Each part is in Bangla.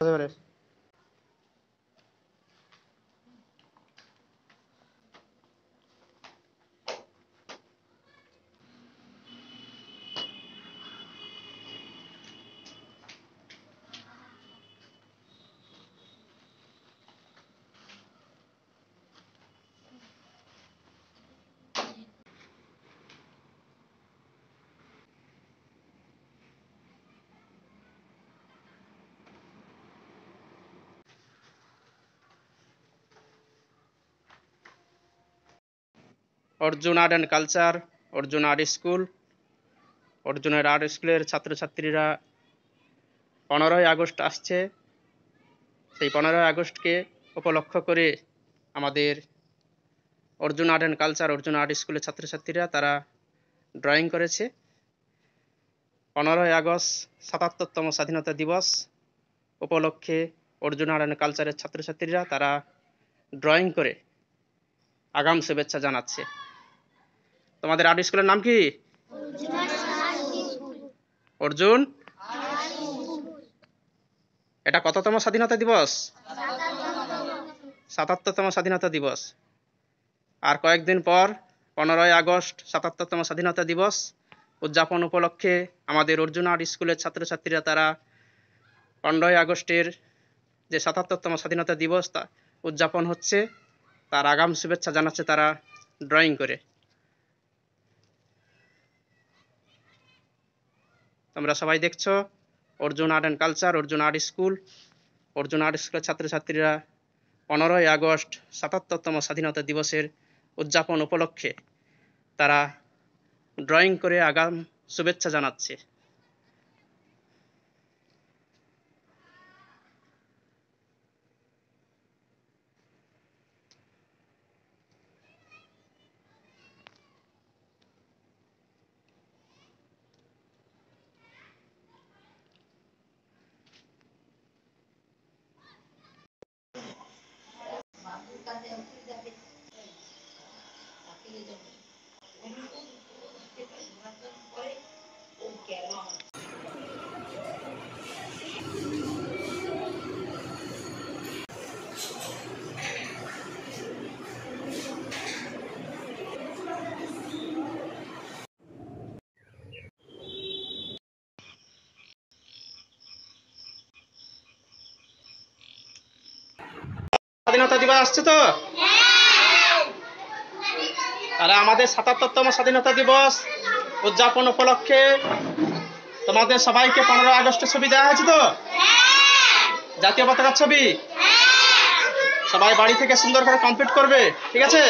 হতে পারে। Arjun art and culture, Arjun art school, অর্জুনের আর্ট স্কুলের ছাত্রছাত্রীরা 15ই আগস্ট আসছে। সেই 15ই আগস্টকে উপলক্ষ করে আমাদের Arjun art and culture, Arjun art স্কুলের ছাত্রছাত্রীরা তারা ড্রয়িং করেছে। 15ই আগস্ট 77তম স্বাধীনতা দিবস উপলক্ষে অর্জুন আর্ট অ্যান্ড কালচারের ছাত্রছাত্রীরা তারা ড্রয়িং করে আগাম শুভেচ্ছা জানাচ্ছে। তোমাদের আর্ট স্কুলের নাম কি? অর্জুন। এটা কততম স্বাধীনতা দিবস? 77তম স্বাধীনতা দিবস। আর কয়েকদিন পর 15ই আগস্ট 77তম স্বাধীনতা দিবস উদযাপন উপলক্ষে আমাদের অর্জুন আর্ট স্কুলের ছাত্রছাত্রীরা তারা 15ই আগস্টের যে 77তম স্বাধীনতা দিবস তা উদযাপন হচ্ছে তার আগাম শুভেচ্ছা জানাচ্ছে তারা ড্রয়িং করে। তোমরা সবাই দেখছো Arjun art and culture, Arjun art school, Arjun art স্কুলের ছাত্রছাত্রীরা 15ই আগস্ট 77তম স্বাধীনতা দিবসের উদযাপন উপলক্ষে তারা ড্রয়িং করে আগাম শুভেচ্ছা জানাচ্ছে। স্বাধীনতা দিবস আসছে তো? তাহলে আমাদের 77তম স্বাধীনতা দিবস উদযাপন উপলক্ষে তোমাদের সবাইকে 15 আগস্টের ছবি দেওয়া হয়েছে তো? জাতীয় পতাকার ছবি সবাই বাড়ি থেকে সুন্দর করে কমপ্লিট করবে, ঠিক আছে?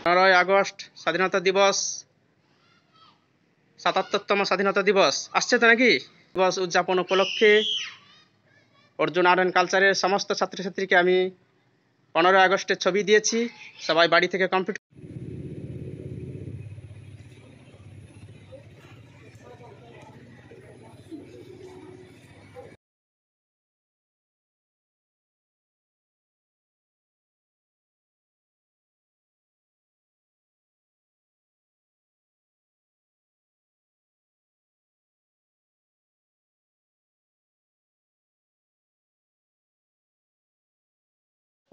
15ই আগস্ট স্বাধীনতা দিবস, ৭৭তম স্বাধীনতা দিবস আসছে তো নাকি? দিবস উদযাপন উপলক্ষে অর্জুন আর্ট অ্যান্ড কালচারের সমস্ত ছাত্রছাত্রীকে আমি 15ই আগস্টের ছবি দিয়েছি। সবাই বাড়ি থেকে complete.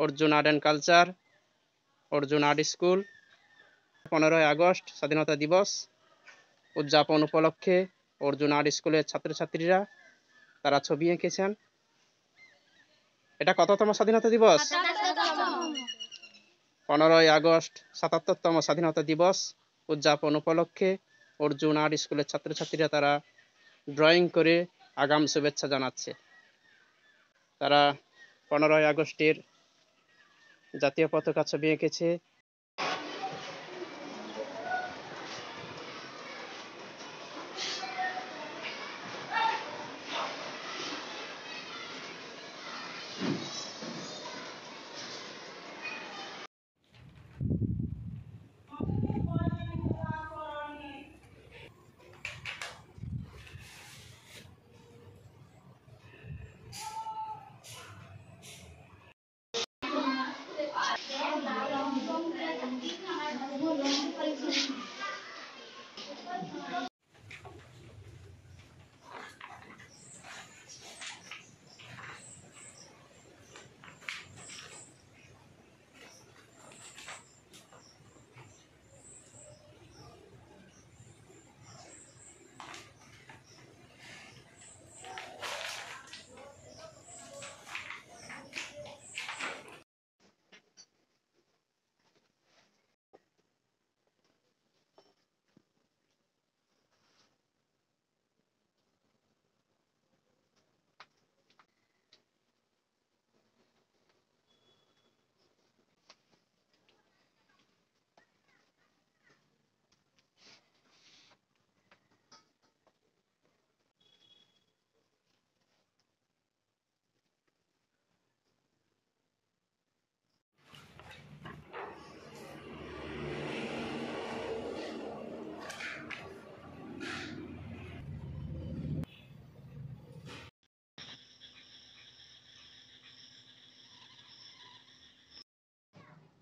Arjun art and culture, Arjun art school, 15ই আগস্ট স্বাধীনতা দিবস উদযাপন উপলক্ষে অর্জুন আর্ট স্কুলের ছাত্রছাত্রীরা তারা ছবি এঁকেছেন। এটা কততম স্বাধীনতা দিবস? 15ই আগস্ট ৭৭তম স্বাধীনতা দিবস উদযাপন উপলক্ষে অর্জুন আর্ট স্কুলের ছাত্রছাত্রীরা তারা ড্রয়িং করে আগাম শুভেচ্ছা জানাচ্ছে। তারা 15ই আগস্টের জাতীয় পতাকা ছবি এঁকেছে।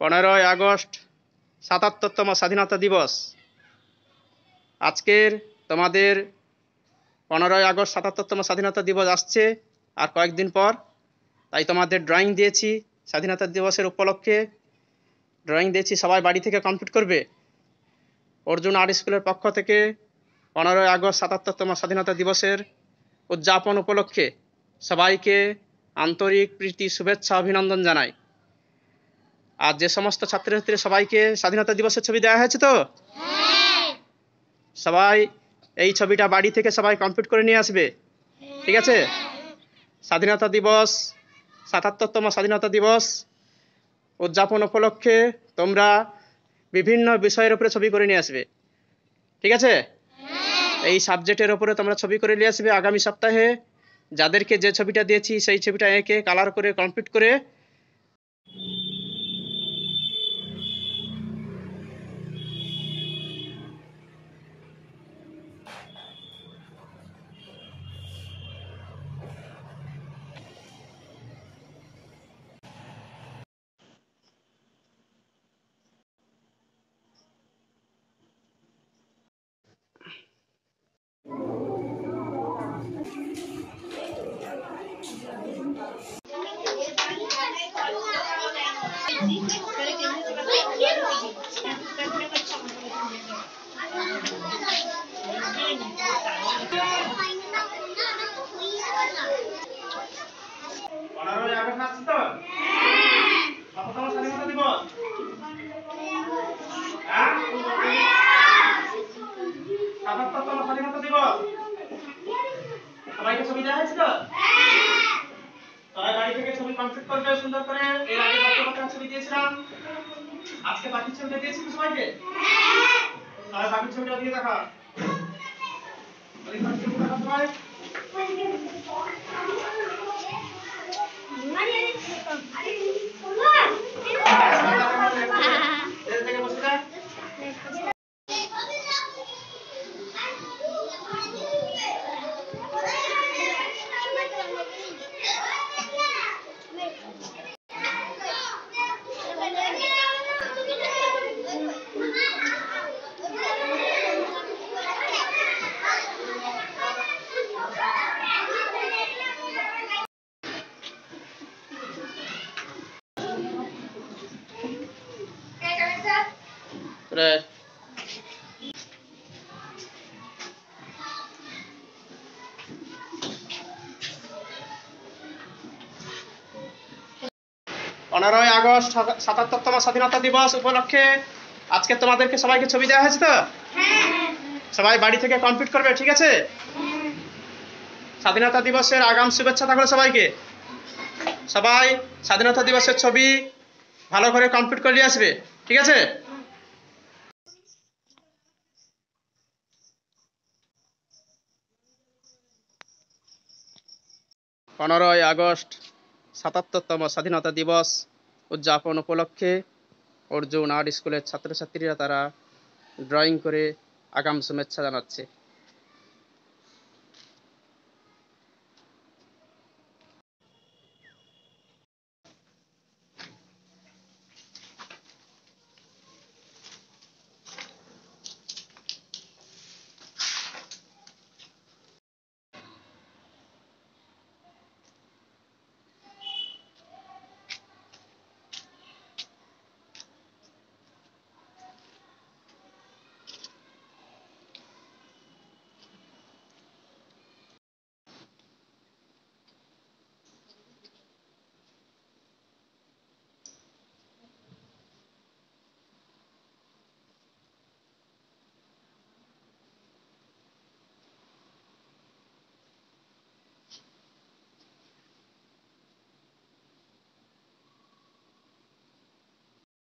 পনেরোই আগস্ট ৭৭তম স্বাধীনতা দিবস। আজকের তোমাদের 15ই আগস্ট ৭৭তম স্বাধীনতা দিবস আসছে আর কয়েকদিন পর। তাই তোমাদের ড্রয়িং দিয়েছি স্বাধীনতা দিবসের উপলক্ষে। ড্রয়িং দিয়েছি, সবাই বাড়ি থেকে কমপ্লিট করবে। অর্জুন আর্ট স্কুলের পক্ষ থেকে 15ই আগস্ট ৭৭তম স্বাধীনতা দিবসের উদযাপন উপলক্ষে সবাইকে আন্তরিক প্রীতি শুভেচ্ছা অভিনন্দন জানাই। আর যে সমস্ত ছাত্রছাত্রী সবাইকে স্বাধীনতা দিবসের ছবি দেওয়া হয়েছে তো সবাই এই ছবিটা বাড়ি থেকে সবাই কমপ্লিট করে নিয়ে আসবে, ঠিক আছে? স্বাধীনতা দিবস, ৭৭তম স্বাধীনতা দিবস উদযাপন উপলক্ষে তোমরা বিভিন্ন বিষয়ের উপরে ছবি করে নিয়ে আসবে, ঠিক আছে? এই সাবজেক্টের উপরে তোমরা ছবি করে নিয়ে আসবে। আগামী সপ্তাহে যাদেরকে যে ছবিটা দিয়েছি সেই ছবিটা এঁকে কালার করে কমপ্লিট করে সবাইকে ছবি দেওয়া হয়েছিল, সবাই বাড়ি থেকে ছবি কমপ্লিট করবে সুন্দর করে। এর আগে কত ছবি দিয়েছিলাম, আজকে বাকি ছবিটা দিয়েছি সবাইকে। তাহলে বাকি ছবিটা দিয়ে দেখা। ওই বাকি ছবিটা দেখা সবাই। এর থেকে বসে যা। Right. 15ই আগস্ট 77তম স্বাধীনতা দিবস উপলক্ষে আজকে তোমাদেরকে সবাইকে ছবি দেওয়া হয়েছে তো? সবাই বাড়ি থেকে কমপ্লিট করবে, ঠিক আছে? স্বাধীনতা দিবসের আগাম শুভেচ্ছা থাকলো সবাইকে। সবাই স্বাধীনতা দিবসের ছবি ভালো করে কমপ্লিট করে নিয়ে আসবে, ঠিক আছে? 15ই আগস্ট 77তম স্বাধীনতা দিবস উদযাপন উপলক্ষে অর্জুন আর্ট স্কুলের ছাত্রছাত্রীরা তারা ড্রয়িং করে আগাম শুভেচ্ছা জানাচ্ছে।